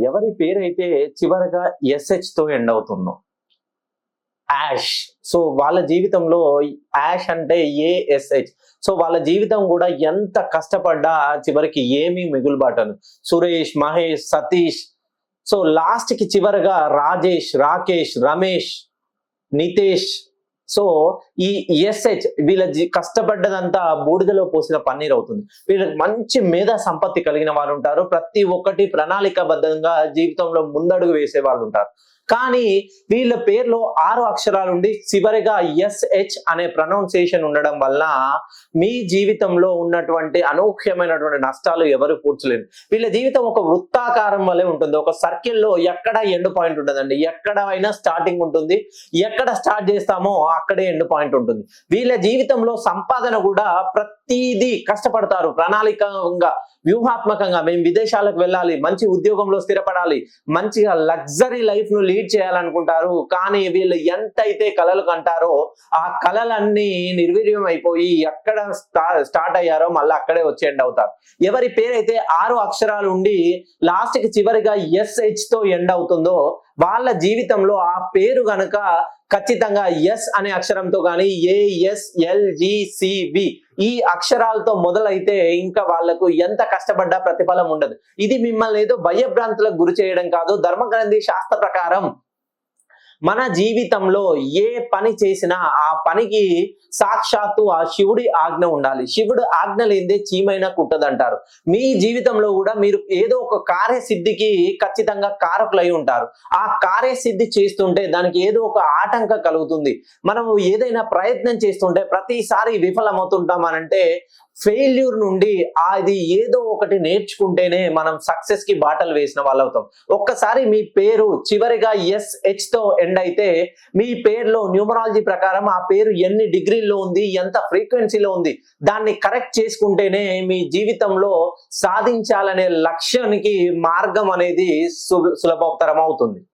ఎవరి పేరైతే చివరగా తో ఎండ్ అవుతుందో యాష్. సో వాళ్ళ జీవితంలో యాష్ అంటే ఏఎస్హెచ్. సో వాళ్ళ జీవితం కూడా ఎంత కష్టపడ్డా చివరికి ఏమీ మిగులుబాటను. సురేష్, మహేష్, సతీష్, సో లాస్ట్ కి చివరగా రాజేష్, రాకేష్, రమేష్, నితేష్, సో ఈ ఎస్హెచ్ వీళ్ళ కష్టపడ్డదంతా బూడిదలో పోసిన పన్నీర్ అవుతుంది. వీళ్ళకి మంచి మేధా సంపత్తి కలిగిన వాళ్ళు ఉంటారు. ప్రతి ఒక్కటి ప్రణాళికాబద్ధంగా జీవితంలో ముందడుగు వేసే వాళ్ళు ఉంటారు. కానీ వీళ్ళ పేర్లో 6 అక్షరాలుండి చివరిగా ఎస్హెచ్ అనే ప్రొనౌన్సియేషన్ ఉండడం వల్ల మీ జీవితంలో ఉన్నటువంటి అనూహ్యమైనటువంటి నష్టాలు ఎవరు పూడ్చలేరు. వీళ్ళ జీవితం ఒక వృత్తాకారం వల్లే ఉంటుంది. ఒక సర్కిల్లో ఎక్కడ ఎండ్ పాయింట్ ఉంటుందండి. ఎక్కడ అయినా స్టార్టింగ్ ఉంటుంది, ఎక్కడ స్టార్ట్ చేస్తామో అక్కడే ఎండ్ పాయింట్ ఉంటుంది. వీళ్ళ జీవితంలో సంపాదన కూడా ప్రతిదీ కష్టపడతారు. ప్రణాళికంగా, వ్యూహాత్మకంగా మేము విదేశాలకు వెళ్ళాలి, మంచి ఉద్యోగంలో స్థిరపడాలి, మంచిగా లగ్జరీ లైఫ్ ను లీడ్ చేయాలనుకుంటారు. కానీ వీళ్ళు ఎంతైతే కలలు కంటారో ఆ కలలన్నీ నిర్వీర్యం అయిపోయి ఎక్కడ స్టార్ట్ అయ్యారో మళ్ళీ అక్కడే వచ్చి ఎండ్ అవుతారు. ఎవరి పేరైతే 6 అక్షరాలు ఉండి లాస్ట్ కి చివరిగా ఎస్హెచ్ తో ఎండ్ అవుతుందో వాళ్ళ జీవితంలో ఆ పేరు గనక ఖచ్చితంగా ఎస్ అనే అక్షరంతో కానీ ASLGCB ఈ అక్షరాలతో మొదలైతే ఇంకా వాళ్లకు ఎంత కష్టపడ్డా ప్రతిఫలం ఉండదు. ఇది మిమ్మల్ని ఏదో భయభ్రాంతులకు గురి చేయడం కాదు. ధర్మగ్రంథి శాస్త్ర ప్రకారం మన జీవితంలో ఏ పని చేసినా ఆ పనికి సాక్షాత్తు ఆ శివుడి ఆజ్ఞ ఉండాలి. శివుడు ఆజ్ఞ లేదే చీమైనా కుట్టదంటారు. మీ జీవితంలో కూడా మీరు ఏదో ఒక కార్యసిద్ధికి ఖచ్చితంగా కారకులై ఉంటారు. ఆ కార్యసిద్ధి చేస్తుంటే దానికి ఏదో ఒక ఆటంకం కలుగుతుంది. మనము ఏదైనా ప్రయత్నం చేస్తుంటే ప్రతిసారి విఫలమవుతుంటామనంటే ఫెయిల్యూర్ నుండి అది ఏదో ఒకటి నేర్చుకుంటేనే మనం సక్సెస్ కి బాటలు వేసిన వాళ్ళు అవుతాం. ఒక్కసారి మీ పేరు చివరిగా ఎస్హెచ్ తో ఎండ్ అయితే మీ పేరులో న్యూమరాలజీ ప్రకారం ఆ పేరు ఎన్ని డిగ్రీల్లో ఉంది, ఎంత ఫ్రీక్వెన్సీలో ఉంది, దాన్ని కరెక్ట్ చేసుకుంటేనే మీ జీవితంలో సాధించాలనే లక్ష్యానికి మార్గం అనేది సులభతరం అవుతుంది.